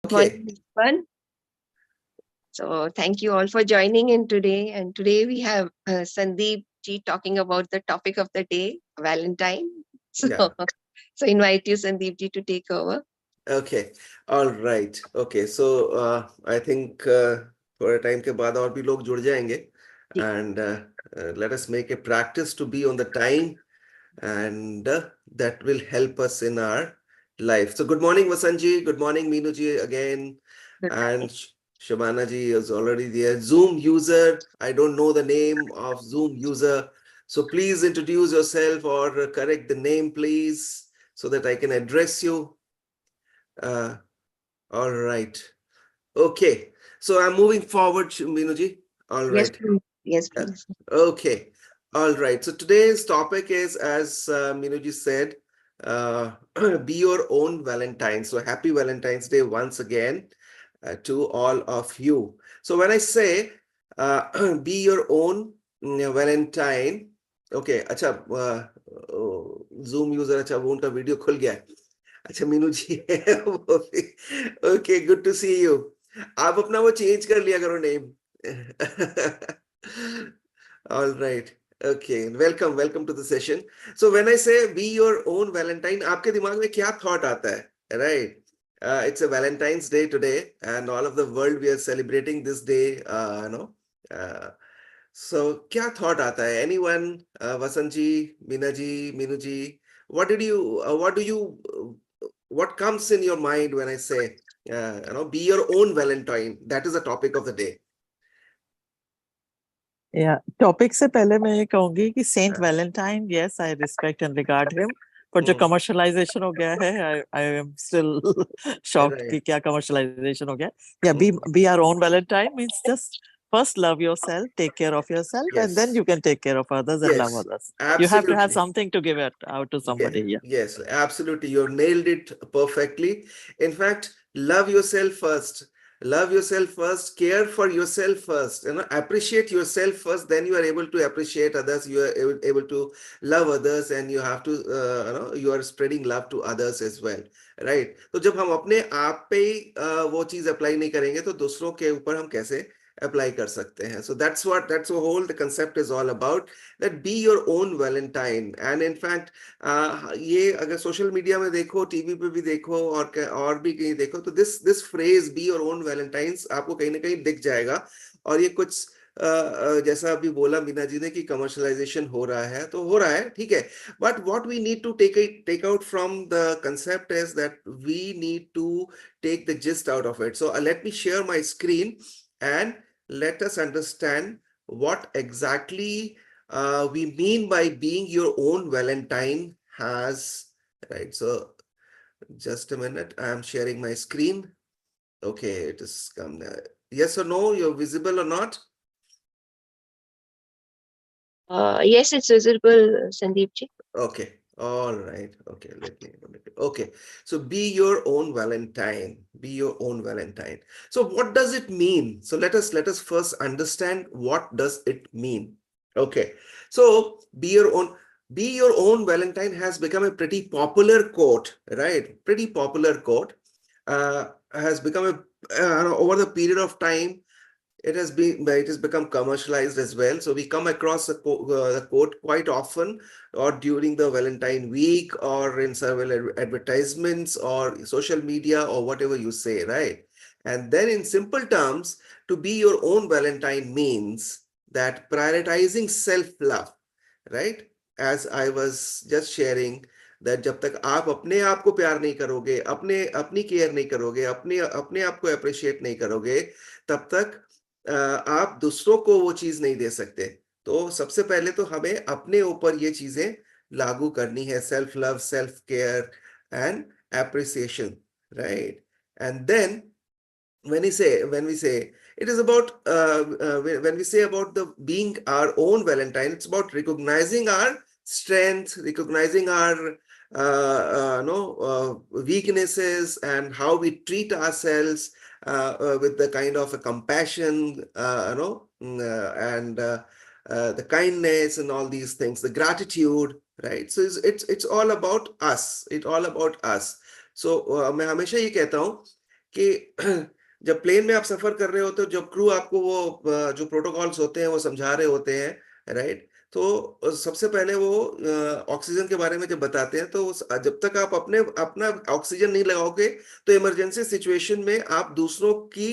Okay. Morning, everyone. So, thank you all for joining in today. And today we have Sandeep ji talking about the topic of the day, Valentine. So, Yeah. so invite you, Sandeep ji, to take over. Okay. All right. Okay. So I think थोड़े time के बाद और भी लोग जुड़ जाएंगे जी, and let us make a practice to be on the time and that will help us in our life. So good morning, Vasanji. Good morning, Meenuji again. good And morning. Shabana ji is already there. Zoom user. I don't know the name of Zoom user. So please introduce yourself or correct the name, please, so that I can address you. Uh, all right. Okay. So I'm moving forward, Meenuji. All Yes, right. please. Yes, Uh, please. Okay. All right. So today's topic is, as Meenuji said, uh, be your own Valentine. So happy Valentine's Day once again to all of you. So when I say be your own Valentine, okay, अच्छा Zoom user अच्छा वो उनका video खुल गया है. अच्छा मीनू जी है वो भी. Okay, good to see you. आप अपना वो चेंज कर लिया करो name. All right. Okay. Welcome to the session. So when I say be your own Valentine, आपके दिमाग में क्या thought आता है? Right. It's a Valentine's Day today, and all of the world we are celebrating this day. Uh, so क्या thought आता है? Anyone? Vasant ji, Meena ji, Meenu ji. What comes in your mind when I say, be your own Valentine? That is the topic of the day. या topic से पहले मैं ये कहूंगी कि सेंट हाँ. Valentine yes I respect and regard him पर जो Hmm. कमर्शलाइजेशन हो गया है आई एम स्टिल शॉक्ड कि Right. क्या कमर्शलाइजेशन हो गया या Hmm. Be our own Valentine means just first love yourself, take care of yourself, and then Yes. you can take care of others and love Yes. others. You have to have Absolutely. something to give it out to Yeah. somebody. Yeah. Yes. Absolutely. You nailed it perfectly. In fact, love yourself first. Love yourself first. Care for yourself first. Appreciate yourself first. Then you are able to appreciate others. You are able to love others, and you have to, you are spreading love to others as well. Right. तो जब हम अपने आप पे ही वो चीज apply नहीं करेंगे तो दूसरों के ऊपर हम कैसे अप्लाई कर सकते हैं. So that's the whole the concept is all about, that be your own Valentine. And in fact ये अगर सोशल मीडिया में देखो, टीवी पे भी देखो और भी कहीं देखो तो this phrase be your own Valentine's आपको कहीं ना कहीं दिख जाएगा. और ये कुछ जैसा अभी बोला मीना जी ने कि कमर्शलाइजेशन हो रहा है तो हो रहा है, ठीक है. But what we need to take out from the concept is that we need to take the gist out of it. So let me share my screen and let us understand what exactly we mean by being your own Valentine has, right? So just a minute, I am sharing my screen. Okay, it is come there. Yes or no, you're visible or not? Yes, it's visible, Sandeep ji. Okay, all right. Okay, okay. So be your own Valentine. Be your own Valentine. So what does it mean? So let us first understand what does it mean. Okay, so be your own Valentine has become a pretty popular quote, right? Pretty popular quote. Has become over the period of time it has become commercialized as well. So we come across the quote quite often, or during the Valentine week, or in several advertisements, or social media, or whatever you say, right? And then in simple terms, to be your own Valentine means that prioritizing self-love, right? As I was just sharing, that जब तक आप अपने आप को प्यार नहीं करोगे, अपनी केयर नहीं करोगे, अपने आप को अप्रिशिएट नहीं करोगे, तब तक आप दूसरों को वो चीज नहीं दे सकते. तो सबसे पहले तो हमें अपने ऊपर ये चीजें लागू करनी है, self love, self care and appreciation, right? And then when we say it is about when we say about the being our own Valentine, it's about recognizing our strength, recognizing our no weaknesses, and how we treat ourselves with the kind of a compassion, and the kindness and all these things, the gratitude, right? So it's all about us. It's all about us. So मैं हमेशा ये कहता हूँ कि जब plane में आप सफर कर रहे होते हो, जब क्रू आपको वो जो प्रोटोकॉल्स होते हैं वो समझा रहे होते हैं, राइट? तो सबसे पहले वो ऑक्सीजन के बारे में जब बताते हैं, तो जब तक आप अपने अपना ऑक्सीजन नहीं लगाओगे, तो इमरजेंसी सिचुएशन में आप दूसरों की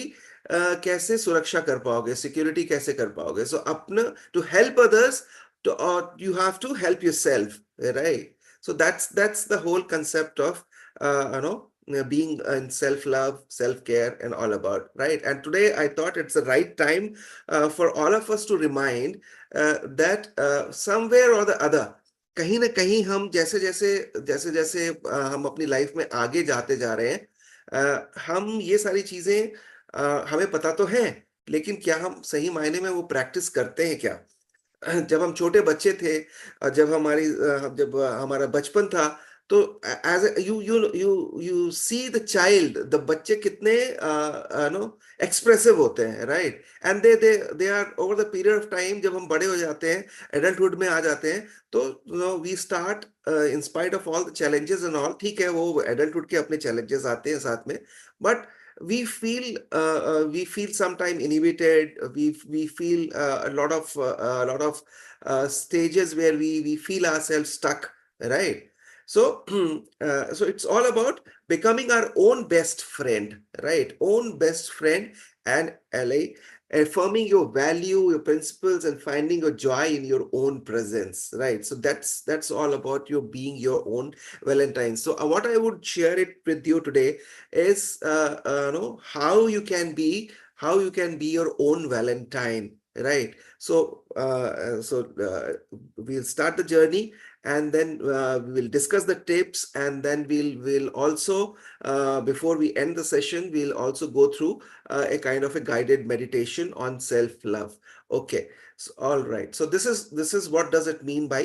कैसे सुरक्षा कर पाओगे, सिक्योरिटी कैसे कर पाओगे? सो अपना, to help others, to you have to help yourself, right? So that's the whole concept of being in self love, self care, and all about, right? And today I thought it's the right time for all of us to remind that somewhere or the other, कहीं ना कहीं हम जैसे जैसे जैसे जैसे हम अपनी लाइफ में आगे जाते जा रहे हैं, हम ये सारी चीजें हमें पता तो है, लेकिन क्या हम सही मायने में वो प्रैक्टिस करते हैं क्या? जब हम छोटे बच्चे थे, जब हमारा बचपन था, तो as you you you you see the child, the बच्चे कितने नो एक्सप्रेसिव होते हैं, right? And they are over the period of time, जब हम बड़े हो जाते हैं, एडल्टहुड में आ जाते हैं, तो we start in spite of all the challenges and all, ठीक है, वो एडल्टहुड के अपने चैलेंजेस आते हैं साथ में, but we feel sometime inhibited. We feel a lot of stages where we feel ourselves stuck, right? So so it's all about becoming our own best friend, right? Own best friend and ally, affirming your value, your principles, and finding your joy in your own presence, right? So that's all about you being your own Valentine. So what I would share it with you today is know how you can be your own Valentine, right? So we'll start the journey, and then we will discuss the tips, and then we'll also before we end the session, we'll also go through a kind of a guided meditation on self-love. Okay, so all right, so this is what does it mean by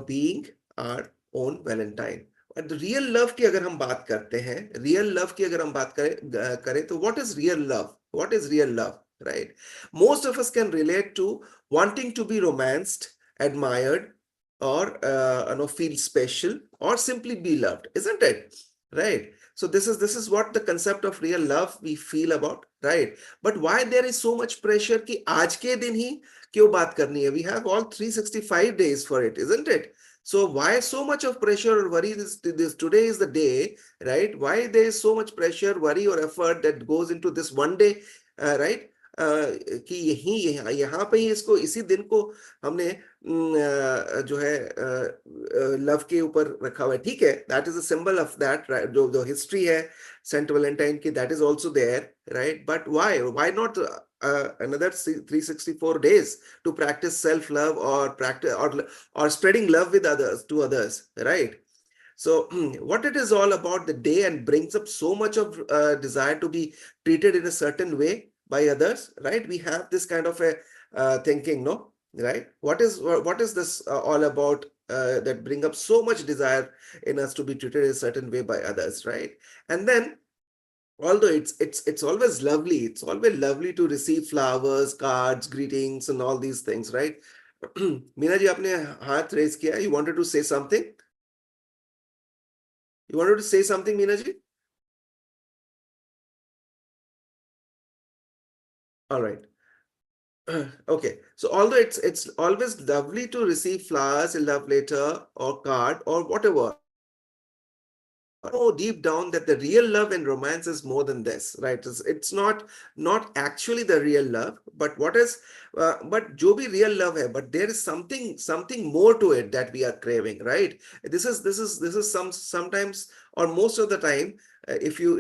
being our own Valentine. Real love की अगर हम बात करते हैं, real love की अगर हम बात करें तो what is real love? What is real love, right? Most of us can relate to wanting to be romanced, admired, or feel special, or simply be loved, isn't it? Right? So this is what the concept of real love we feel about, right? But why there is so much pressure कि आज के दिन ही क्यों बात करनी है? We have all 365 days for it, isn't it? So why so much of pressure or worry? This today is the day, right? Why there is so much pressure, worry, or effort that goes into this one day, right? कि यहाँ पे ही इसको, इसी दिन को हमने जो है लव के ऊपर रखा हुआ है, ठीक है? That is a symbol of that, जो जो हिस्ट्री है सेंट वैलेंटाइन की, that is also there, right? But why not another 364 days to practice self love, or practice or spreading love with others, to others, right? So what it is all about the day, and brings up so much of desire to be treated in a certain way by others, right? We have this kind of a thinking, no, right? What is this all about, that bring up so much desire in us to be treated in a certain way by others, right? And then, although it's always lovely, it's always lovely to receive flowers, cards, greetings, and all these things, right? Meena ji, आपने हाथ raise किया, you wanted to say something? You wanted to say something, Meena ji? All right. Okay. So although it's always lovely to receive flowers, a love letter, or card, or whatever, know deep down that the real love and romance is more than this, right? It's not actually the real love, but what is but jo bhi real love hai, but there is something more to it that we are craving, right? This is sometimes, or most of the time, if you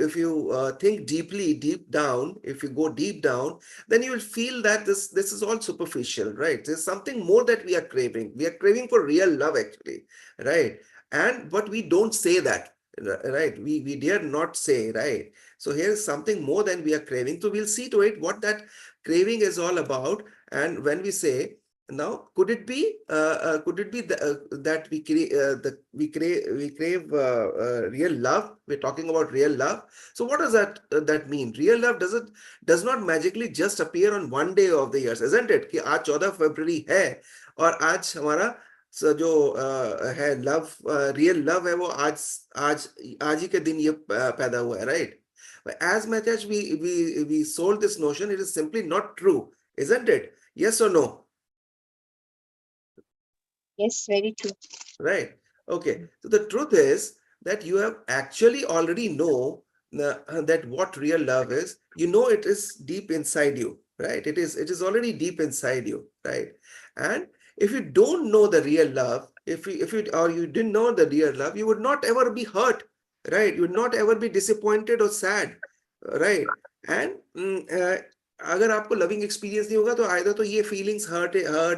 think deep down, if you go deep down, then you will feel that this is all superficial, right? There's something more that we are craving. We are craving for real love, actually, right? And but we don't say that, right? We dare not say, right? So here's something more than we are craving, so we'll see to it what that craving is all about. And when we say, now could it be that we crave real love? We're talking about real love. So what does that mean? Real love does not magically just appear on one day of the years, isn't it? कि आज 14 फरवरी है, और आज हमारा जो है love, real love है, वो आज आज आज ही के दिन ये पैदा हुआ है, right? But as much as we sold this notion, it is simply not true, isn't it? Yes or no? Yes, very true. Right. Okay. So the truth is that you have actually already know that what real love is. You know it is deep inside you, right? It is already deep inside you, right? And if you don't know the real love, if you or you didn't know the real love, you would not ever be hurt, right? You would not ever be disappointed or sad, right? And अगर आपको loving experience नहीं होगा तो either तो ये feelings hurt,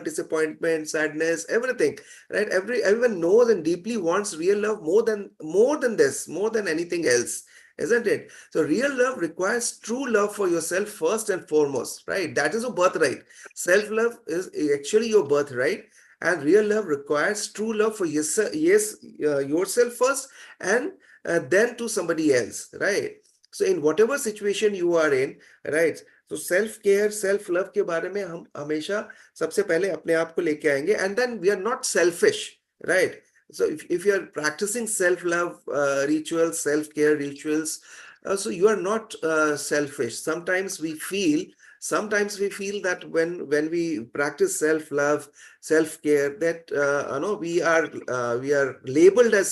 disappointment, sadness, everything, right? Everyone knows and deeply wants real love more than this, more than anything else, isn't it? So real love requires true love for yourself first and foremost, right? That is a birthright. Self-love is actually your birthright, and real love requires true love for yourself, yes, yourself first, and then to somebody else, right? So in whatever situation you are in, right? So self care, self love के बारे में हम हमेशा सबसे पहले अपने आप को लेके आएंगे, and then we are not selfish, right? So if you are practicing self love rituals, self care rituals, so you are not selfish. Sometimes we feel that when we practice self love, self care, that we are labeled as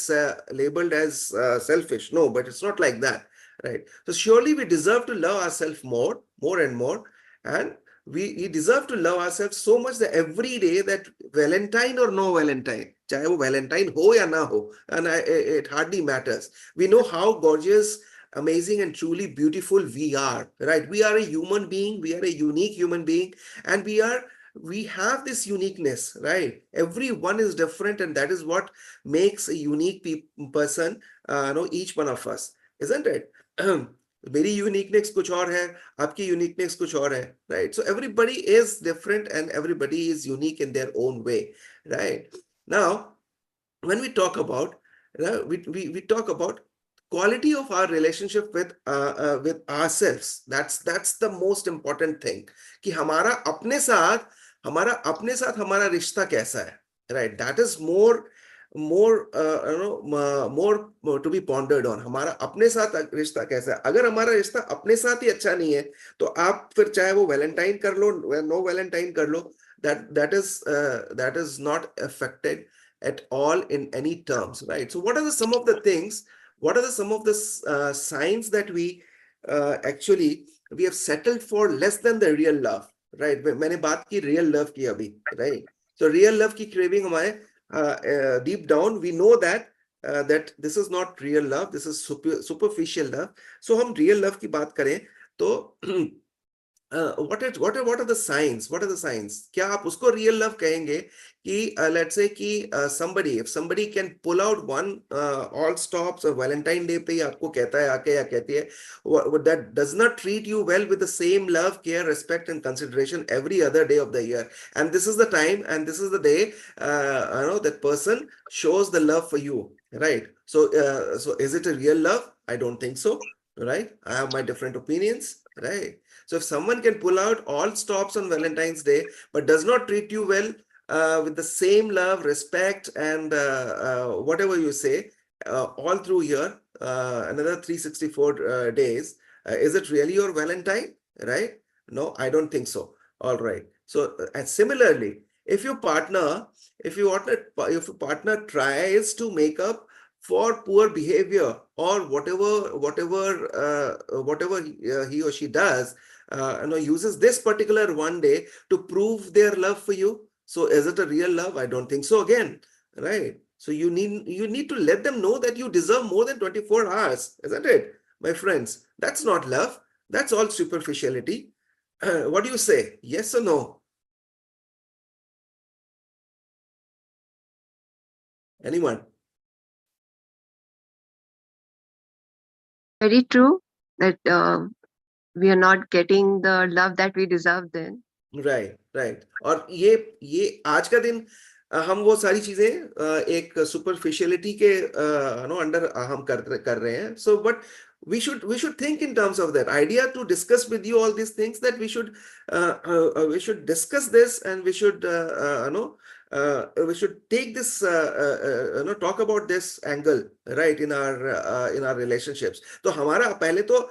selfish. No, but it's not like that, right? So surely we deserve to love ourselves more and more, and we deserve to love ourselves so much that every day, that Valentine or no Valentine, चाहे वो Valentine हो या ना हो, and it hardly matters. We know how gorgeous, amazing, and truly beautiful we are, right? We are a human being. We are a unique human being, and we have this uniqueness, right? Everyone is different, and that is what makes a unique person. Each one of us, isn't it? मेरी uniqueness कुछ और है, आपकी uniqueness कुछ और है, right? So everybody is different and everybody is unique in their own way, right? Now when we talk about we talk about quality of our relationship with ourselves, that's the most important thing, कि हमारा अपने साथ हमारा रिश्ता कैसा है, right? That is more to be pondered on. हमारा अपने साथ रिश्ता कैसा है? अगर हमारा रिश्ता अपने साथ ही अच्छा नहीं है, तो आप फिर चाहे वो वैलेंटाइन कर लो, नो वैलेंटाइन कर लो, that is not affected at all in any terms, right? So what are some of the things, what are some of the signs that actually we have settled for less than the real love, right? मैंने बात की real love की अभी, right? So real love की craving हमारे deep down we know that this is not real love, this is superficial love. So हम real love की बात करें तो what are the signs? What are the signs? क्या आप उसको real love कहेंगे कि let's say कि if somebody can pull out one all stops or Valentine Day पे ही आपको कहता है आके या कहती है, that does not treat you well with the same love, care, respect, and consideration every other day of the year, and this is the time and this is the day that person shows the love for you, right? So is it a real love? I don't think so, right? I have my different opinions, right? So if someone can pull out all stops on Valentine's Day, but does not treat you well with the same love, respect, and whatever you say all through year, another 364 days, is it really your Valentine, right? No, I don't think so. All right. So and similarly, if your partner, if your partner tries to make up for poor behavior or whatever he or she does, uses this particular one day to prove their love for you. So is it a real love? I don't think so again, right? So you need to let them know that you deserve more than 24 hours, isn't it, my friends? That's not love. That's all superficiality. What do you say? Yes or no? Anyone? Very true that we are not getting the love that we deserve then. Right और ये आज का दिन हम वो सारी चीजें एक सुपरफिशियलिटी के अंडर हम कर रहे हैं. So but we should think in terms of that idea to discuss with you all these things, that we should discuss this, and we should take this talk about this angle, right, in our relationships. तो हमारा पहले तो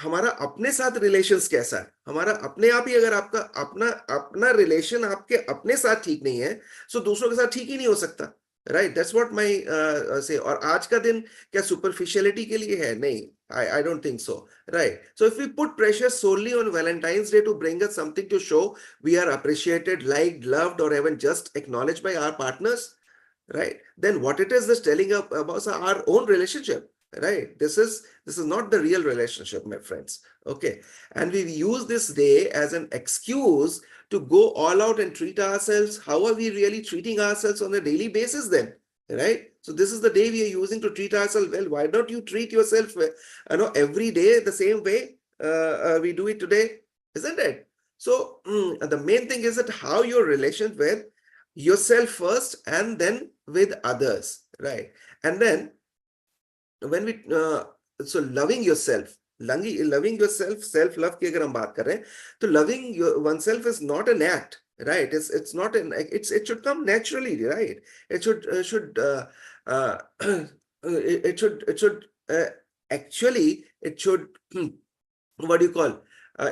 हमारा अपने साथ relations कैसा है, हमारा अपने आप ही अगर आपका अपना अपना रिलेशन आपके अपने साथ ठीक नहीं है, सो दूसरों के साथ ठीक ही नहीं हो सकता, राइट? दैट्स व्हाट माय से। और आज का दिन क्या सुपरफिशियलिटी के लिए है? नहीं, I don't think so, right? So if we put pressure solely on Valentine's Day to bring us something to show we are appreciated, liked, loved, or even just acknowledged by our partners, right? Then what it is telling about our own relationship, right? This is not the real relationship, my friends. Okay, and we use this day as an excuse to go all out and treat ourselves. How are we really treating ourselves on a daily basis then? Right? So this is the day we are using to treat ourselves well. Why don't you treat yourself, every day the same way we do it today, isn't it? So the main thing is that how your relation with yourself first and then with others, right? And then when we so loving yourself, loving yourself, self love की अगर हम बात कर रहे हैं, तो loving oneself is not an act, right? It's not an, it should come naturally, right? It should it should actually it should what do you call,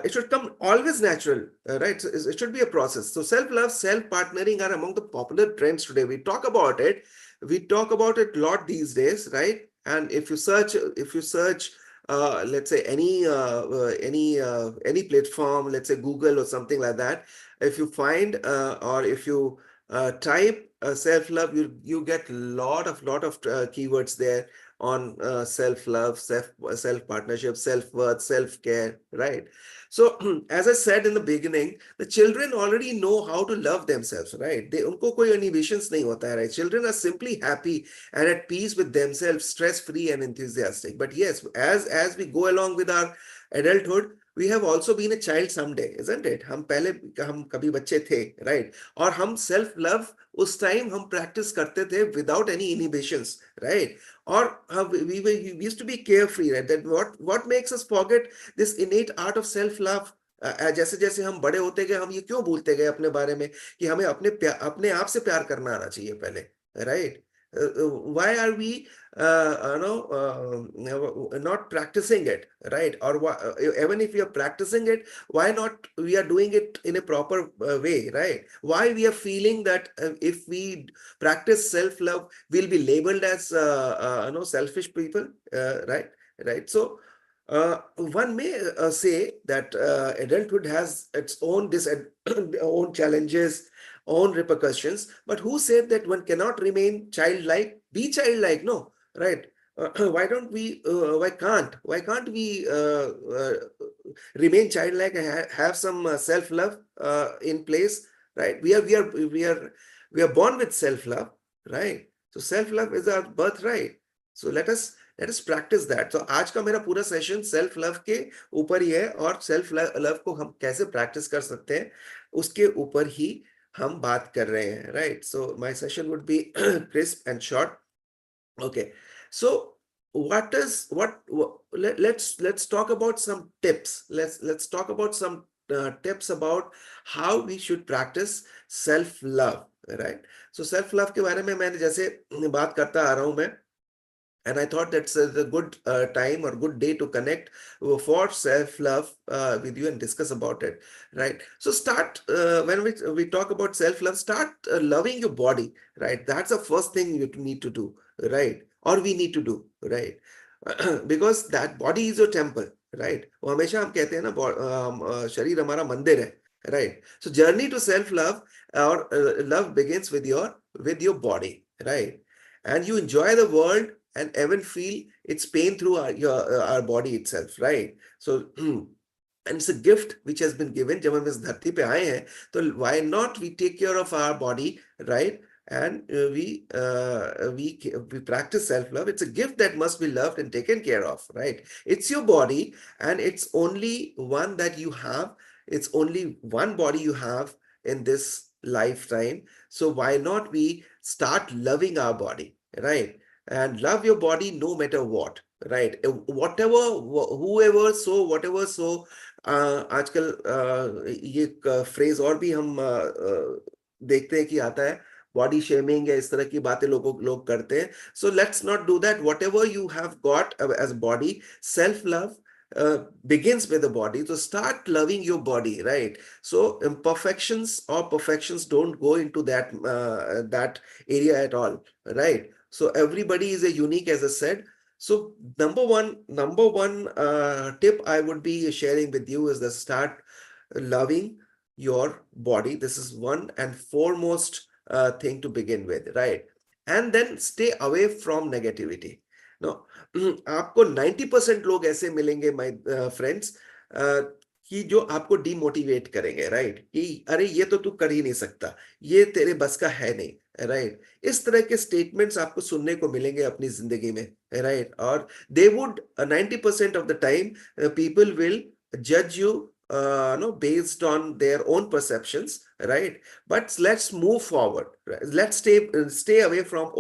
it should come always natural, right? So it should be a process. So self-love, self-partnering are among the popular trends today. We talk about it a lot these days, right? And if you search let's say any platform, let's say Google or something like that, if you find or if you type self-love, you get lot of keywords there on self-love, self-partnership, self-worth, self-care, right? So as I said in the beginning, the children already know how to love themselves, right? They उनको कोई inhibitions नहीं होता है, right? Children are simply happy and at peace with themselves, stress-free and enthusiastic. But yes, as we go along with our adulthood, we have also been a child someday, isn't it? हम कभी बच्चे थे, right? और हम self love उस time हम practice करते थे without any inhibitions, right? Or we used to be carefree, right? That what makes us forget this innate art of self love? जैसे जैसे हम बड़े होते गए, हम ये क्यों भूलते गए अपने बारे में कि हमें अपने आप से प्यार करना आना चाहिए पहले, right? Why are we not practicing it, right? Or even if we are practicing it, why not we are doing it in a proper way, right? Why we are feeling that if we practice self-love, we'll be labeled as selfish people, right? So one may say that adulthood has its own own challenges, own repercussions, but who said that one cannot remain childlike? Be childlike, no, right? Why can't we remain childlike and have some self-love in place, right? We are born with self-love, right? So self-love is our birthright. So let us practice that. So आज का मेरा पूरा session self love के ऊपर ही है, और self love को हम कैसे प्रैक्टिस कर सकते हैं उसके ऊपर ही हम बात कर रहे हैं, right? So my session would be crisp and short. Okay, so let's talk about some tips. Let's talk about some tips about how we should practice self love, right? So self love के बारे में मैंने जैसे बात करता आ रहा हूं मैं, and I thought that's a good time or good day to connect for self-love with you and discuss about it, right? So start when we talk about self-love, start loving your body, right? That's the first thing you need to do, right? Or we need to do, right? Because that body is your temple, right? वो हमेशा हम कहते हैं ना, शरीर हमारा मंदिर है, right? So journey to self-love or love begins with your body, right? And you enjoy the world and even feel its pain through our body itself, right? So and it's a gift which has been given. जब हम इस धरती पे आए हैं, तो why not we take care of our body, right? And we practice self-love. It's a gift that must be loved and taken care of, right? It's your body, and it's only one that you have. It's only one body you have in this lifetime. So why not we start loving our body, right? And love your body no matter what, right? Whatever, whoever, so whatever, so आजकल ये phrase और भी हम देखते हैं कि आता है, बॉडी शेमिंग या इस तरह की बातें लोग करते हैं. So let's not do that. Whatever you have got as body, self love begins with the body. So start loving your body, right? So imperfections or perfections don't go into that area at all, right? So everybody is a unique, as I said. So number one tip I would be sharing with you is the start loving your body. This is one and foremost thing to begin with, right? And then stay away from negativity. No, आपको 90% लोग ऐसे मिलेंगे, my friends, कि जो आपको demotivate करेंगे, right? कि अरे ये तो तू कर ही नहीं सकता, ये तेरे बस का है नहीं, राइट? इस तरह के स्टेटमेंट्स आपको सुनने को मिलेंगे अपनी जिंदगी में, राइट? और they would 90% of the time people will judge you no, based on their own perceptions, right? But let's move forward, right? Let's stay away from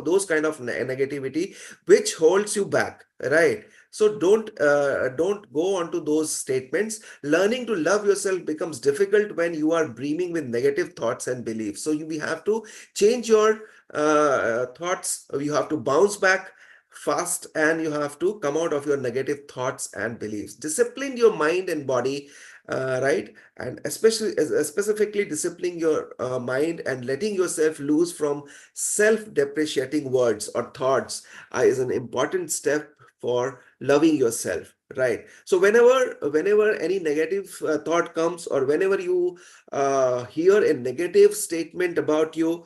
those kind of negativity which holds you back, right? So don't go on to those statements. Learning to love yourself becomes difficult when you are brimming with negative thoughts and beliefs. So we have to change your thoughts. You have to bounce back fast, and you have to come out of your negative thoughts and beliefs. Discipline your mind and body, right? And especially specifically disciplining your mind and letting yourself loose from self-depreciating words or thoughts is an important step for loving yourself, right? So whenever any negative thought comes, or whenever you hear a negative statement about you,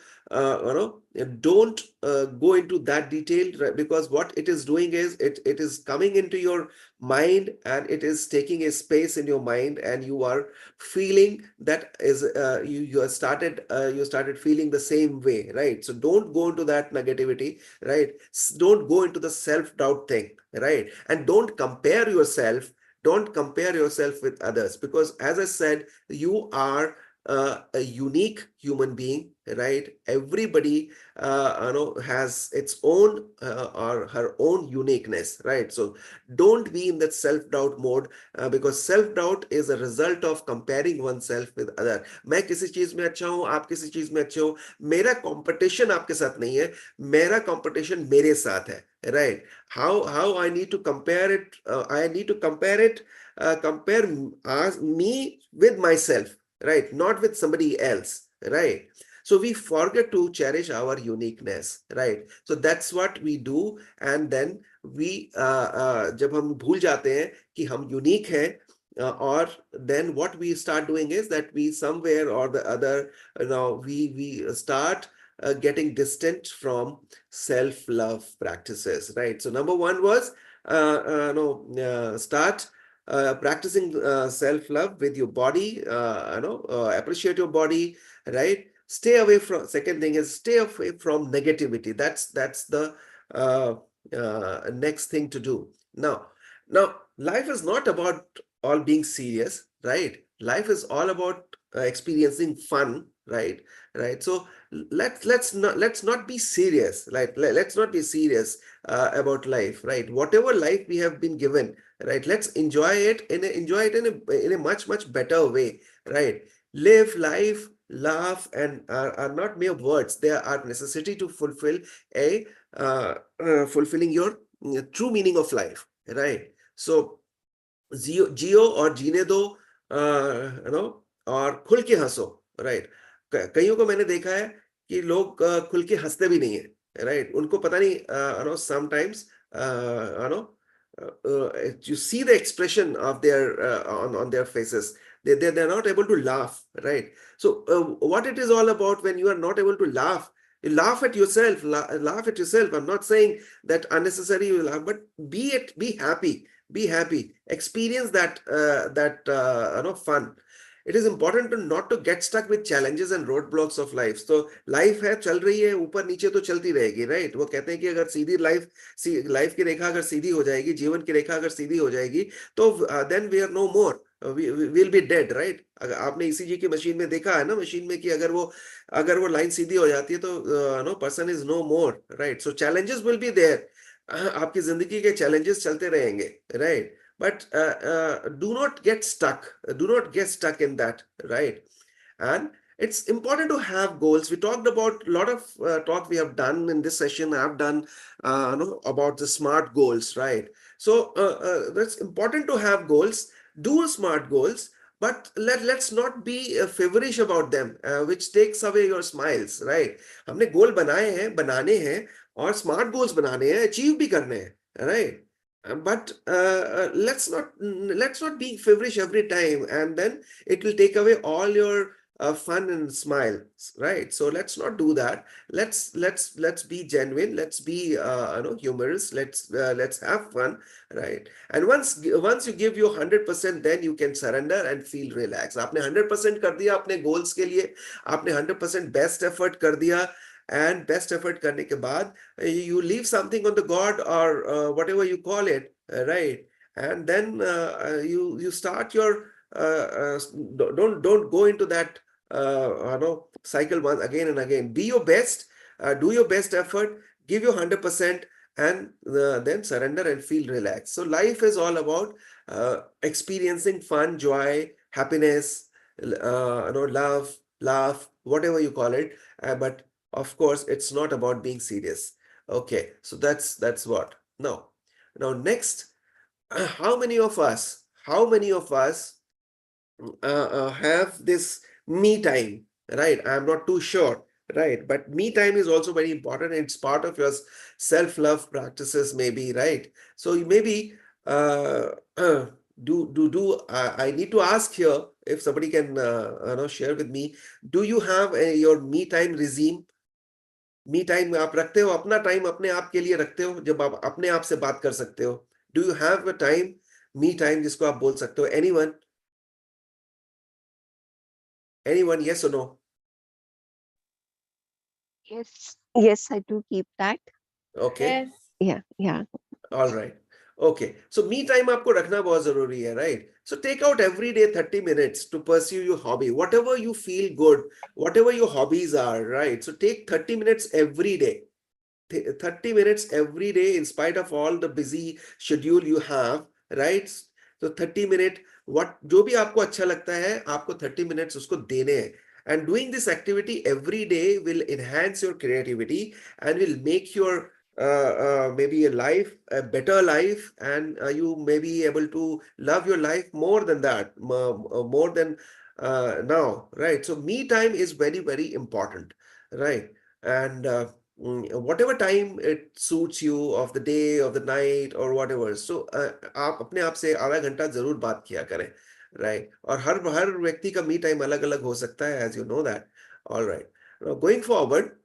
don't go into that detail, right? Because what it is doing is it is coming into your mind, and it is taking a space in your mind, and you are feeling that is you started feeling the same way, right? So don't go into that negativity, right? Don't go into the self-doubt thing, right? And don't compare yourself with others, because as I said, you are a unique human being, right? Everybody has its own or her own uniqueness, right? So don't be in that self-doubt mode, because self-doubt is a result of comparing oneself with other. मैं किसी चीज में अच्छा हूं, आप किसी चीज में अच्छे हो, मेरा कंपटीशन आपके साथ नहीं है, मेरा कंपटीशन मेरे साथ है, right? How I need to compare it, compare me with myself, right? Not with somebody else, right? So we forget to cherish our uniqueness, right? So that's what we do. And then we जब हम भूल जाते हैं कि हम unique हैं, or then what we start doing is that we somewhere or the other, we start getting distant from self-love practices, right? So number one was start practicing self-love with your body, appreciate your body, right? Stay away from, second thing is stay away from negativity. That's the next thing to do. Now life is not about all being serious, right? Life is all about experiencing fun, right? So let's not be serious, right? Let's not be serious about life, right? Whatever life we have been given, right? Let's enjoy it in a much better way, right? Live life, laugh, and are not mere words. They are necessity to fulfill a fulfilling your true meaning of life, right? So जियो और जीने दो, और खुल के हंसो, right? कईयों को मैंने देखा है कि लोग खुल के हंसते भी नहीं है, राइट? उनको पता नहीं, sometimes you see the expression of their on their faces. They're not able to laugh, right? So what it is all about, when you are not able to laugh, you laugh at yourself, laugh at yourself. I'm not saying that unnecessary you laugh, but be happy, experience that fun. It is important to not to get stuck with challenges and roadblocks of life. So life है, चल रही है, ऊपर नीचे तो चलती रहेगी, right? वो कहते हैं कि अगर सीधी लाइफ की रेखा अगर सीधी हो जाएगी, जीवन की रेखा अगर सीधी हो जाएगी, तो then we are no more, we'll be dead, right? अगर आपने ईसीजी की मशीन में देखा है ना, मशीन में कि अगर वो लाइन सीधी हो जाती है तो no person is no more, right? So challenges will be there, आपकी जिंदगी के चैलेंजेस चलते रहेंगे, right? But do not get stuck in that, right? And it's important to have goals. We talked about a lot of talk we have done in this session. I've done about the smart goals, right? So it's important to have goals, do smart goals, but let's not be feverish about them, which takes away your smiles, right? हमने गोल बनाए हैं, बनाने हैं, और smart goals बनाने हैं, achieve भी करने हैं, right? But let's not be feverish every time, and then it will take away all your fun and smiles, right? So let's not do that. Let's be genuine. Let's be humorous. Let's have fun, right? And once you give your 100%, then you can surrender and feel relaxed. आपने 100% कर दिया अपने goals के लिए, आपने 100% best effort कर दिया, and best effort करने के बाद you leave something on the God, or whatever you call it, right? And then you start your don't go into that cycle once again and again. Be your best, do your best effort, give your 100%, and then surrender and feel relaxed. So life is all about experiencing fun, joy, happiness, love, laugh, whatever you call it, but of course it's not about being serious. Okay, so that's what. Now next, how many of us have this me time, right? I'm not too sure, right? But me time is also very important. It's part of your self-love practices, maybe, right? So maybe uh, uh, I need to ask here if somebody can share with me. Do you have your me time regime? Me time आप रखते हो, अपना time अपने आप के लिए रखते हो, जब आप अपने आप से बात कर सकते हो? Do you have a time, me time, जिसको आप बोल सकते हो? एनीवन, यस और no? Yes, I do keep that. Okay, Yeah. All right, okay. So me time आपको रखना बहुत जरूरी है, right? So take out every day 30 minutes to pursue your hobby, whatever you feel good, whatever your hobbies are, right? So take 30 minutes every day. 30 minutes every day, in spite of all the busy schedule you have, right? So 30 minute, what जो भी आपको अच्छा लगता है, आपको 30 minutes उसको देने हैं. And doing this activity every day will enhance your creativity and will make your maybe a life, a better life, and you may be able to love your life more than that, more than now, right? So me time is very, very important, right? And whatever time it suits you, of the day, of the night, or whatever. So आप अपने आप से आधा घंटा जरूर बात किया करें, right? और हर व्यक्ति का मी टाइम अलग अलग हो सकता है, as you know that. All right. Now going forward,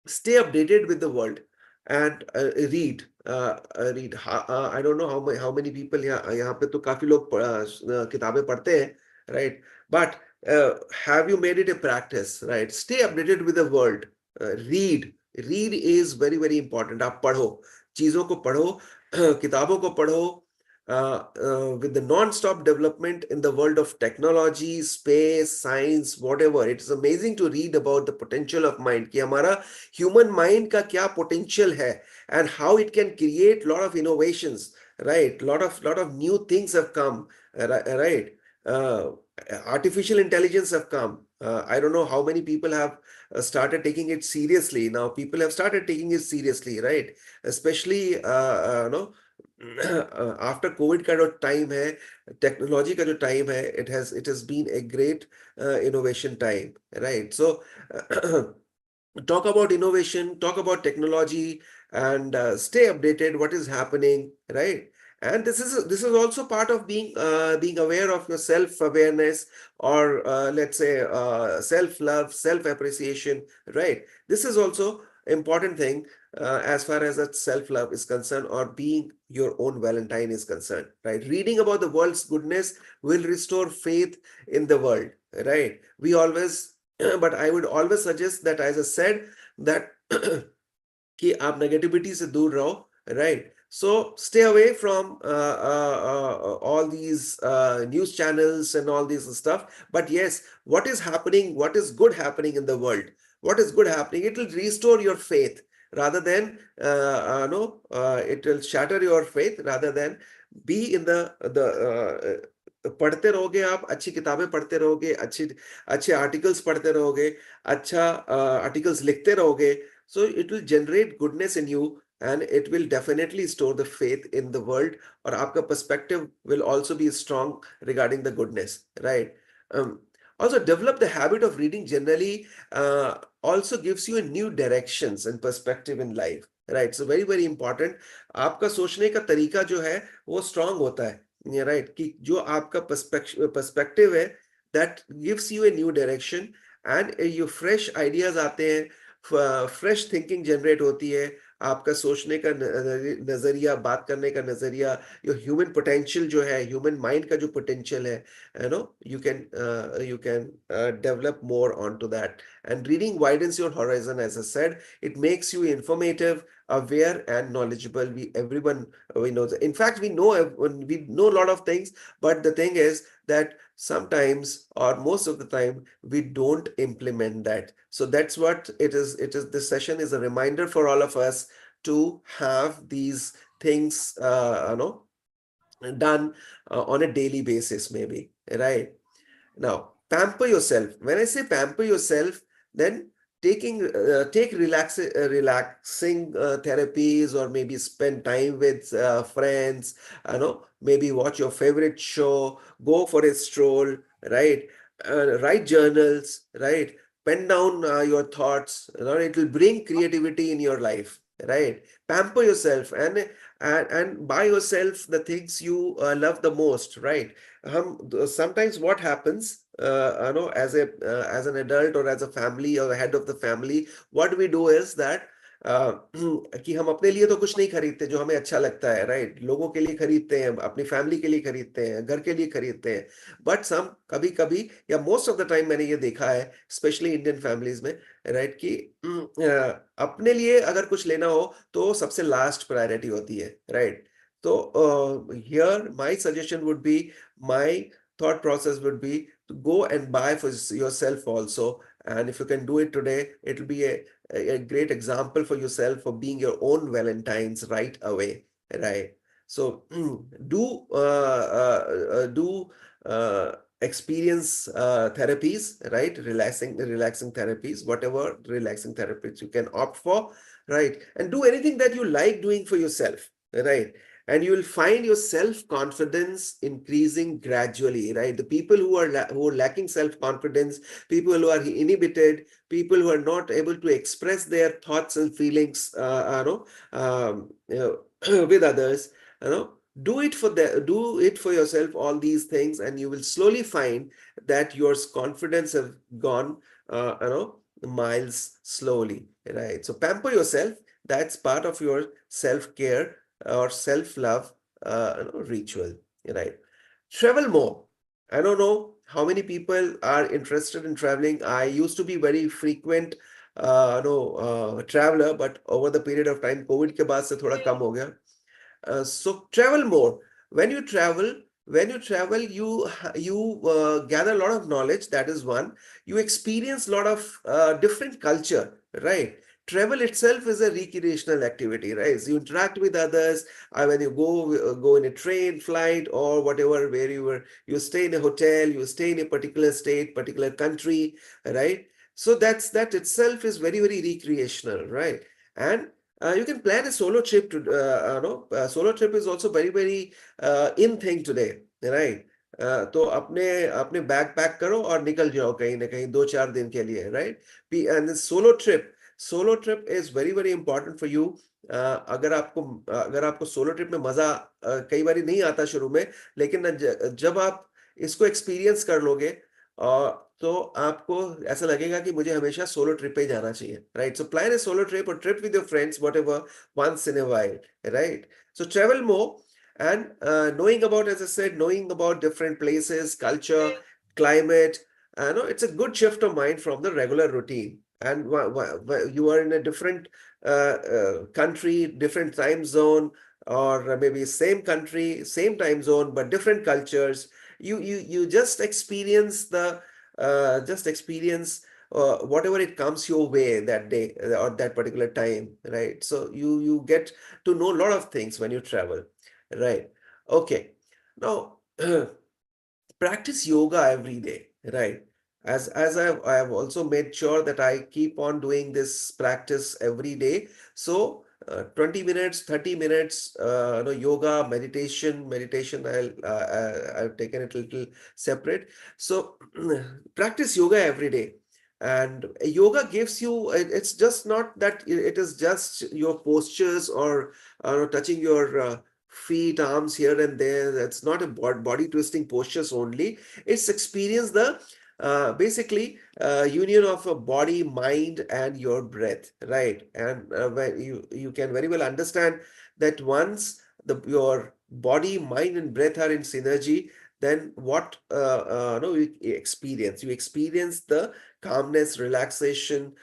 stay updated with the world and read. I don't know how many people यहाँ पे तो काफी लोग किताबें पढ़ते हैं, right? But have you made it a practice, right? Stay updated with the world. Read is very, very important. आप पढ़ो, चीजों को पढ़ो, किताबों को पढ़ो, with the non-stop development in the world of technology, space, science, whatever. It is amazing to read about the potential of mind, कि हमारा human mind का क्या potential है, and how it can create lot of innovations, right? Lot of new things have come, right? Artificial intelligence have come. I don't know how many people have started taking it seriously. Now people have started taking it seriously, right? Especially after Covid का जो time है, technology का जो time है, it has been a great innovation time, right? So talk about innovation, talk about technology, and stay updated what is happening, right? And this is also part of being aware of your self-awareness, or let's say self-love, self-appreciation, right? This is also important thing as far as that self-love is concerned, or being your own Valentine is concerned, right? Reading about the world's goodness will restore faith in the world, right? We always but I would always suggest that, as I said, that कि आप negativity से दूर रहो, right? So stay away from all these news channels and all this stuff. But yes, what is happening, what is good happening in the world, what is good happening, it will restore your faith rather than it will shatter your faith, rather than be in the पढ़ते रहोगे, आप अच्छी किताबें पढ़ते रहोगे, अच्छे अच्छे articles पढ़ते रहोगे, अच्छा आर्टिकल्स लिखते रहोगे, so it will generate goodness in you and it will definitely store the faith in the world, और आपका perspective will also be strong regarding the goodness, right? um, Also develop the habit of reading generally also gives you a new directions and perspective in life, right? So very very important, आपका सोचने का तरीका जो है वो strong होता है, right? कि जो आपका पर्सपेक्टिव है that gives U a new direction and you fresh ideas आते हैं, फ्रेश थिंकिंग जनरेट होती है, आपका सोचने का नजरिया, बात करने का नजरिया, योर ह्यूमन पोटेंशियल जो है, ह्यूमन माइंड का जो पोटेंशियल है, you can develop more onto that. And reading widens your horizon, as I said, it makes you informative, aware and knowledgeable. We know that. In fact, we know a lot of things, but the thing is that sometimes or most of the time we don't implement that. So that's what it is. This session is a reminder for all of us to have these things done on a daily basis, maybe, right? Now, pamper yourself. When I say pamper yourself, then take relaxing therapies, or maybe spend time with friends. Maybe watch your favorite show, go for a stroll, right? Write journals, right? Pen down your thoughts. It will bring creativity in your life, right? Pamper yourself and buy yourself the things you love the most, right? Sometimes what happens, as an adult or as a family or the head of the family, what we do is that कि हम अपने लिए तो कुछ नहीं खरीदते जो हमें अच्छा लगता है, राइट? लोगों के लिए खरीदते हैं, अपनी फैमिली के लिए खरीदते हैं, घर के लिए खरीदते हैं, बट सम कभी कभी या मोस्ट ऑफ द टाइम मैंने ये देखा है, स्पेशली इंडियन फैमिलीज में, राइट, कि अपने लिए अगर कुछ लेना हो तो सबसे लास्ट प्रायोरिटी होती है, right? So here my suggestion would be, my thought process would be to go and buy for yourself also. And if you can do it today, it will be a great example for yourself for being your own Valentines right away, right? So do experience therapies, right? Relaxing therapies, whatever relaxing therapies you can opt for, right? And do anything that you like doing for yourself, right? And you will find your self-confidence increasing gradually, right? The people who are lacking self-confidence, people who are inhibited, people who are not able to express their thoughts and feelings, with others, do it for yourself, all these things, and you will slowly find that your confidence have gone, miles slowly, right? So pamper yourself. That's part of your self-care or self-love ritual, right? Travel more. I don't know how many people are interested in traveling. I used to be very frequent traveler, but over the period of time, COVID के बाद से थोड़ा कम हो गया. So travel more. When you travel, you gather a lot of knowledge. That is one. You experience a lot of different culture, right? Travel itself is a recreational activity, right? So you interact with others. When you go in a train, flight, or whatever, where you stay in a hotel, you stay in a particular state, particular country, right? So that itself is very very recreational, right? And you can plan a solo trip to solo trip is also very very in thing today, right? तो अपने अपने bag pack करो और निकल जाओ कहीं ना कहीं 2-4 दिन के लिए, right? And solo trip is very very important for you. अगर आपको सोलो ट्रिप में मजा कई बार नहीं आता शुरू में, लेकिन जब आप इसको एक्सपीरियंस कर लोगे तो आपको ऐसा लगेगा कि मुझे हमेशा सोलो ट्रिप पे जाना चाहिए, right? So plan a solo trip और trip with your friends whatever once in a while, right? So travel more and knowing about, as I said, knowing about different places, culture, climate. It's a good shift of mind from the regular routine. And you are in a different country, different time zone, or maybe same country, same time zone, but different cultures. You just experience whatever it comes your way that day or that particular time, right? So you get to know a lot of things when you travel, right? Okay. Now practice yoga every day, right? As I have also made sure that I keep on doing this practice every day. So 20 minutes, 30 minutes, yoga, meditation, I've taken it a little separate. So practice yoga every day. And yoga gives you, it's just not that it is just your postures or touching your feet, arms here and there. That's not a body twisting postures only. It's experience the basically union of a body, mind, and your breath, right? And when you can very well understand that once your body, mind, and breath are in synergy, then what no you experience the calmness, relaxation,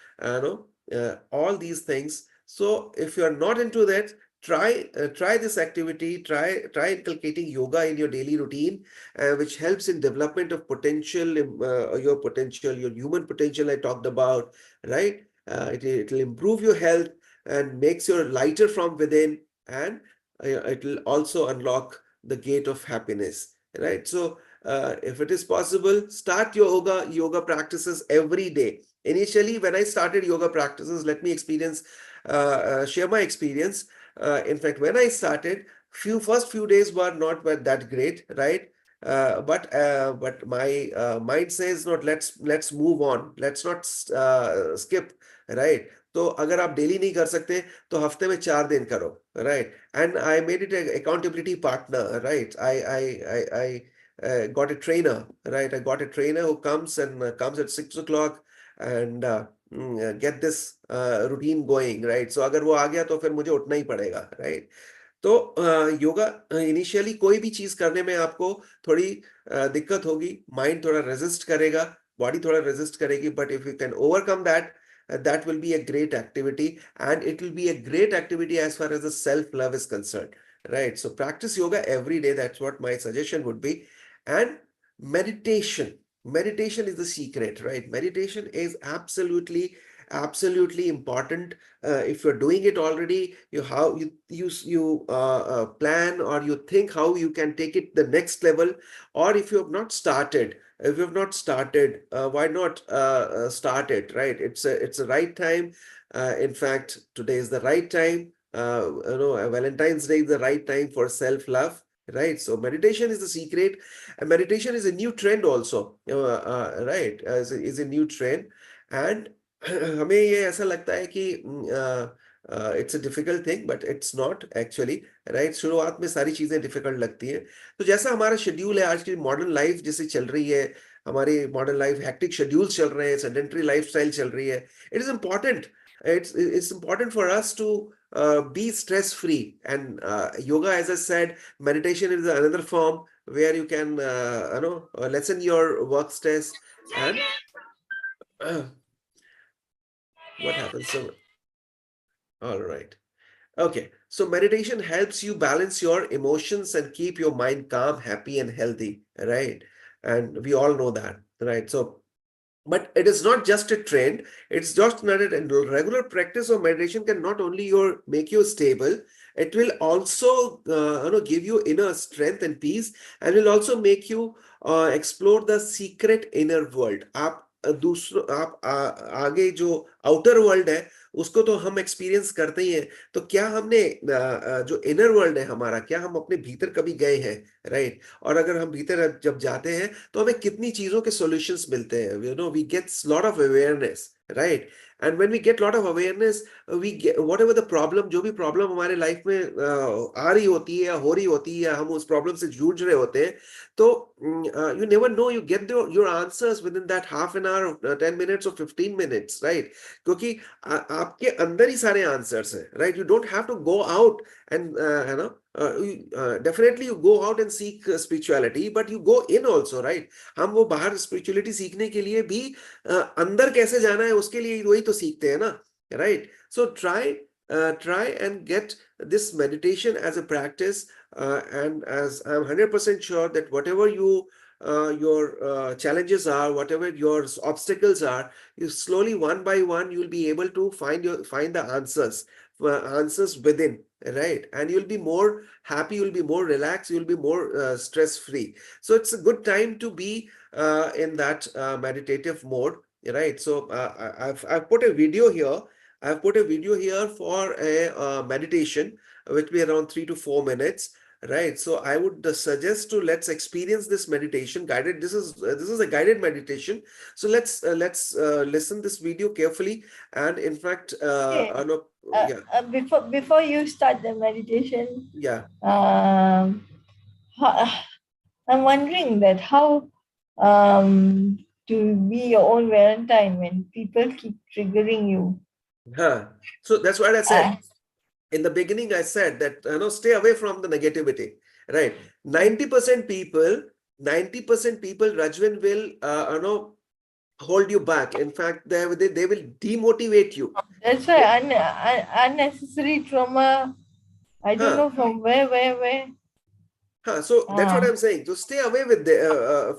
all these things. So if you are not into that, try this activity, try inculcating yoga in your daily routine, which helps in development of potential, your human potential I talked about, right? It will improve your health and makes you lighter from within, and it will also unlock the gate of happiness, right? So if it is possible, start your yoga practices every day. Initially, when I started yoga practices, let me share my experience. In fact, when I started, first few days were not that great, right? But my mind says not. Let's move on. Let's not skip, right? तो अगर आप daily नहीं कर सकते तो हफ्ते में 4 दिन करो, right? And I made it a accountability partner, right? I got a trainer, right? I got a trainer who comes at 6 o'clock and get this routine going, right? So अगर वो आ गया तो फिर मुझे उठना ही पड़ेगा, right? तो योगा इनिशियली कोई भी चीज करने में आपको थोड़ी दिक्कत होगी, माइंड थोड़ा रेजिस्ट करेगा, बॉडी थोड़ा रेजिस्ट करेगी, but if you can overcome that, that will be a great activity, and it will be a great activity as far as the self love is concerned, right? So practice yoga every day. That's what my suggestion would be. And meditation is the secret, right? Meditation is absolutely important. If you're doing it already, you plan or you think how you can take it the next level. Or if you have not started, why not start it, right? It's a right time. In fact, today is the right time. Valentine's Day is the right time for self-love, right? So meditation is the secret, and meditation is a new trend also, right? Is a new trend. And हमें ये ऐसा लगता है कि it's a difficult thing, but it's not actually, right? शुरुआत में सारी चीजें डिफिकल्ट लगती हैं। तो जैसा हमारा शेड्यूल है, आज की मॉडर्न लाइफ जैसे चल रही है, हमारी मॉडर्न लाइफ हेक्टिक शेड्यूल चल रहे हैं, सेडेंटरी लाइफस्टाइल चल रही है, it is important, it's important for us to be stress free. And yoga, as I said, meditation is another form where you can lessen your work stress. And what happens? So, all right. Okay. So meditation helps you balance your emotions and keep your mind calm, happy, and healthy, right? And we all know that, right? So, but it is not just a trend. It's just not a regular practice of meditation can not only make you stable, it will also give you inner strength and peace, and will also make you explore the secret inner world. आप आगे जो outer world है उसको तो हम experience करते ही हैं, तो क्या हमने जो इनर वर्ल्ड है हमारा, क्या हम अपने भीतर कभी गए हैं, राइट? और अगर हम भीतर जब जाते हैं तो हमें कितनी चीजों के सॉल्यूशंस मिलते हैं, we get lot of awareness, right? And when we get lot of awareness, we get whatever the problem, जो भी प्रॉब्लम हमारे लाइफ में आ रही होती है या हो रही होती है या हम उस प्रॉब्लम से जूझ रहे होते हैं, तो you never know, you get your answers within that half an hour, 10 minutes or 15 minutes, right? क्योंकि आपके अंदर ही सारे आंसर्स हैं, right? You don't have to go out and definitely you go out and seek spirituality, but you go in also, right? हम वो बाहर spirituality सीखने के लिए भी अंदर कैसे जाना है उसके लिए वही तो सीखते हैं ना, right? So try and get this meditation as a practice, and as I'm 100% sure that whatever your challenges are, whatever your obstacles are, you slowly one by one you'll be able to find the answers, answers within, right? And you'll be more happy, you'll be more relaxed, you'll be more stress free. So it's a good time to be in that meditative mode, right? So I've put a video here. I've put a video here for a meditation, which will be around 3 to 4 minutes. Right, so I would suggest to let's experience this meditation guided. This is a guided meditation. So let's listen this video carefully, and in fact, Okay. no, yeah, Before you start the meditation, yeah, um, I'm wondering that how to be your own Valentine when people keep triggering you. huh. So that's what I said. Uh, In the beginning, I said that stay away from the negativity, right? 90% people, 90% people, Rajvin, will hold you back. In fact, they will demotivate you. that's why unnecessary trauma. I don't Huh. know from where. So that's what Uh, I'm saying. So stay away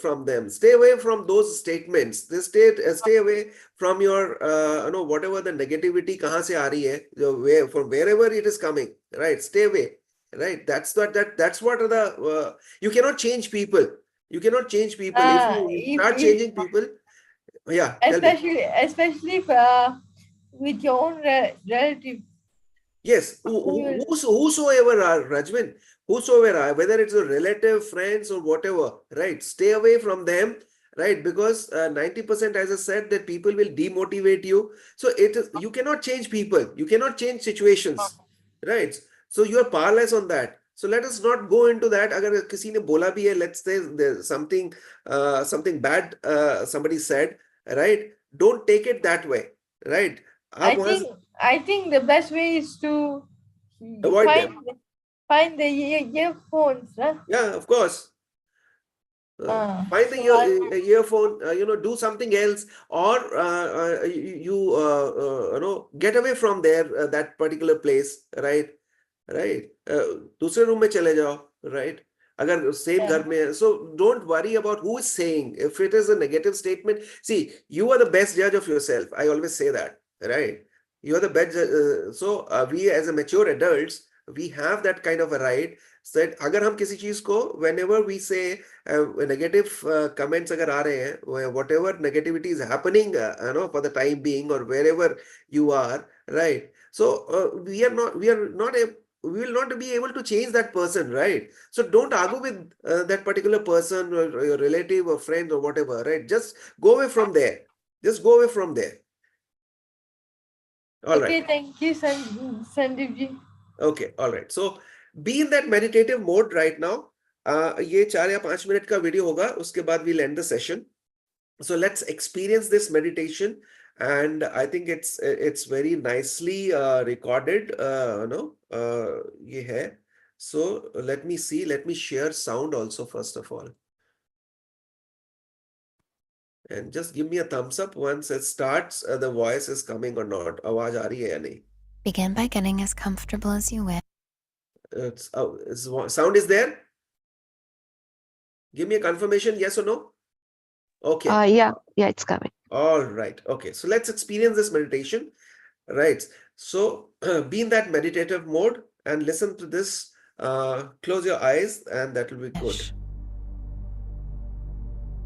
from them. Stay away from those statements. They stay away from your whatever the negativity kahan se aa rahi hai, from wherever it is coming. Right. Stay away. Right. That's what the you cannot change people. You cannot change people. If you start if changing people, yeah, tell me. especially with your own relative. Yes, Who will, whosoever are, Rajvin, whosoever are, whether it's a relative, friends, or whatever, right? Stay away from them, right? Because 90%, as I said, that people will demotivate you. So it is, you cannot change people, you cannot change situations, right? So you are powerless on that. So let us not go into that. अगर किसी ने बोला भी है, let's say there's something bad somebody said, right? Don't take it that way, right? आप I वहाँ think I think the best way is to avoid them. find the earphones. Huh? Yeah, of course. Find the So earphone, do something else, or get away from there, that particular place, right? Right. दूसरे room में चले जाओ, right? अगर same घर में है, so don't worry about who is saying. If it is a negative statement, see, you are the best judge of yourself. I always say that, right? You are the best. So we as a mature adults, we have that kind of a right. That अगर हम किसी चीज को, whenever we say negative comments अगर आ रहे हैं, whatever negativity is happening, for the time being or wherever you are, right? So we will not be able to change that person, right? So don't argue with that particular person or your relative or friend or whatever, right? Just go away from there. Just go away from there. All right. okay, thank you, Sandeep ji. Okay, all right. So be in that meditative mode right now. ये 4 या 5 minute का video होगा, उसके बाद we'll end the session. So let's experience this meditation, and I think it's very nicely recorded. ये है. So let me see. Let me share sound also first of all, and just give me a thumbs up once it starts. The voice is coming or not? आवाज आ रही है या नहीं? Begin by getting as comfortable as you wish. Sound is there? Give me a confirmation, yes or no? Okay. Yeah, it's coming. All right. Okay. So let's experience this meditation. Right. So be in that meditative mode and listen to this. Close your eyes and that will be good.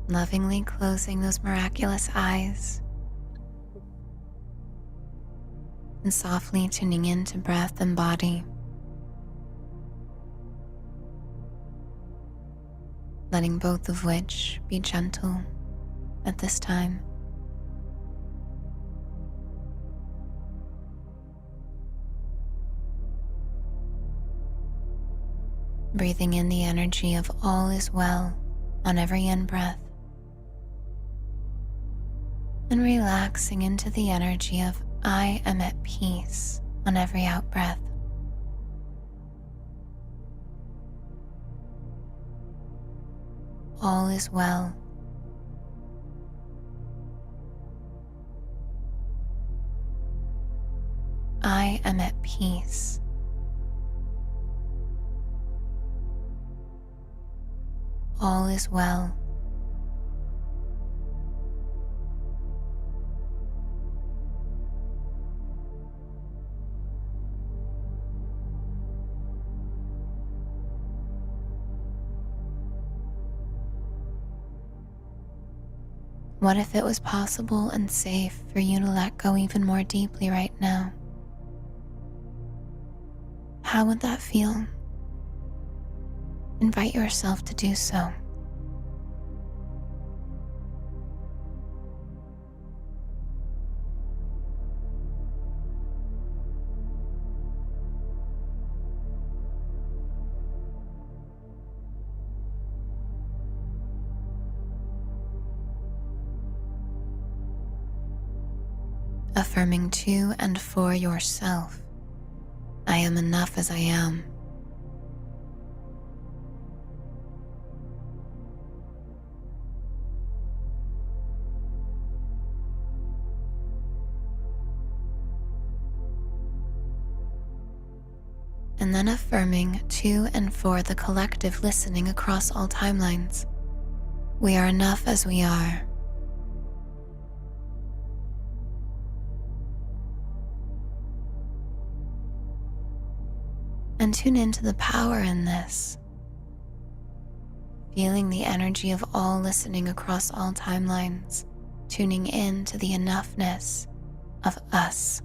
Lovingly closing those miraculous eyes and softly tuning into breath and body. Letting both of which be gentle at this time. Breathing in the energy of all is well on every in-breath, and relaxing into the energy of I am at peace on every out-breath. All is well. I am at peace. All is well. What if it was possible and safe for you to let go even more deeply right now? How would that feel? Invite yourself to do so. Affirming to and for yourself, I am enough as I am. And then affirming to and for the collective listening across all timelines. We are enough as we are. And tune into the power in this, feeling the energy of all listening across all timelines, tuning in to the enoughness of us.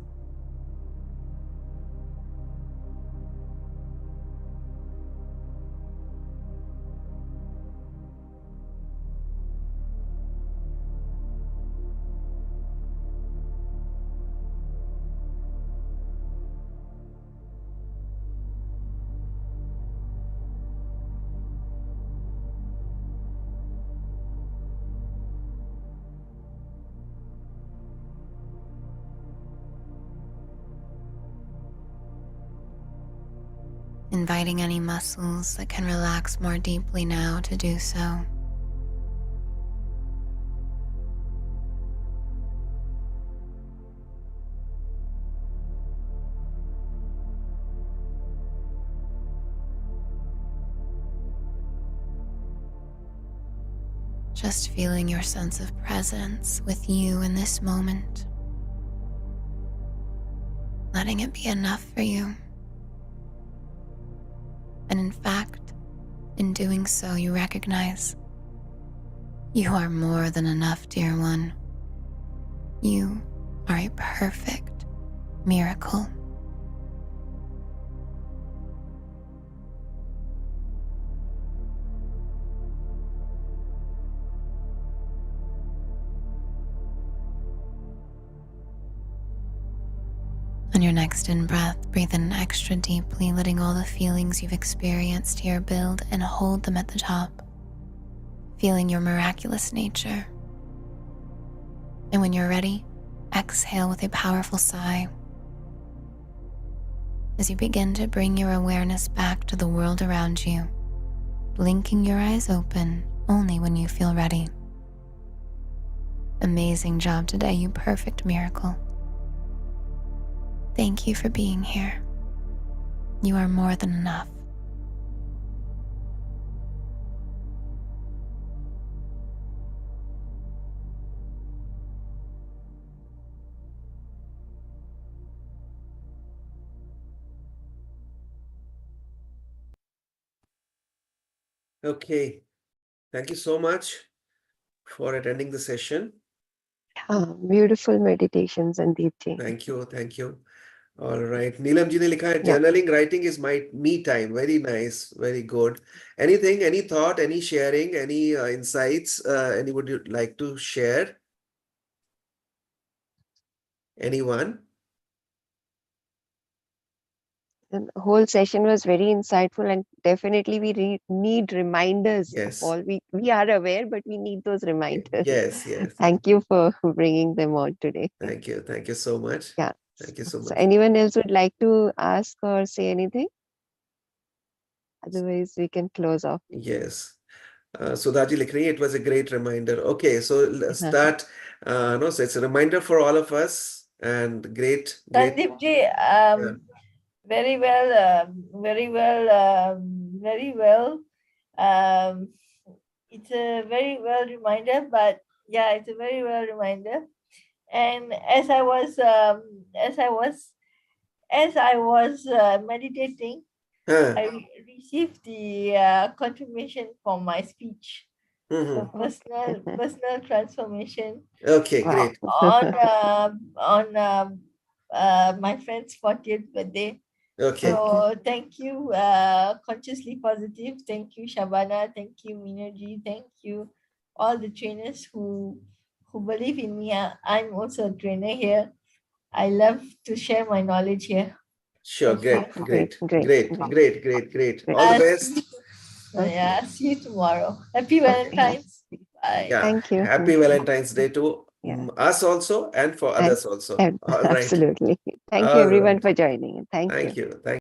Inviting any muscles that can relax more deeply now to do so. Just feeling your sense of presence with you in this moment. Letting it be enough for you. And in fact, in doing so, you recognize you are more than enough, dear one. You are a perfect miracle. On your next in-breath, breathe in extra deeply, letting all the feelings you've experienced here build and hold them at the top, feeling your miraculous nature. And when you're ready, exhale with a powerful sigh as you begin to bring your awareness back to the world around you, blinking your eyes open only when you feel ready. Amazing job today, you perfect miracle. Thank you for being here. You are more than enough. Okay. Thank you so much for attending the session. Beautiful meditation, Sandeep ji. Thank you. Thank you. All right. Neelam ji ne likha hai, Yeah. journaling, writing is my me time. Very nice. Very good. Anything, any thought, any sharing, any insights, any would you like to share? Anyone? The whole session was very insightful, and definitely we need reminders of Yes. all. We are aware, but we need those reminders. Yes. Yes. Thank you for bringing them on today. Thank you. Thank you so much. Yeah. Thank you so So much. anyone else would like to ask or say anything? Otherwise, we can close off. Yes. Sudhaji likh rahi hai, it was a great reminder. Okay, so let's start. No, so it's a reminder for all of us, and great. Sandeep ji, Yeah. very well, very well, very well. It's a very well reminder, but yeah, it's a very well reminder. And as I was meditating, Huh. I received the confirmation for my speech. Mhm. So personal transformation Okay, Wow. great. on my friend's 40th birthday. Okay. So thank you, Consciously Positive. Thank you, Shabana. Thank you, Meenaji. Thank you, all the trainers who believe in me. I'm also a trainer here. I love to share my knowledge here. Sure, Thank you. great, Great, great, great, great, great, great, great. great. All the See best. you, yeah, see you tomorrow. Happy Okay. Valentine's. Bye. Yeah. Thank you. Happy Valentine's Day to Yeah. us also and for And, others also. All right. absolutely. Thank you All everyone right. for joining. Thank you. Thank you. Thank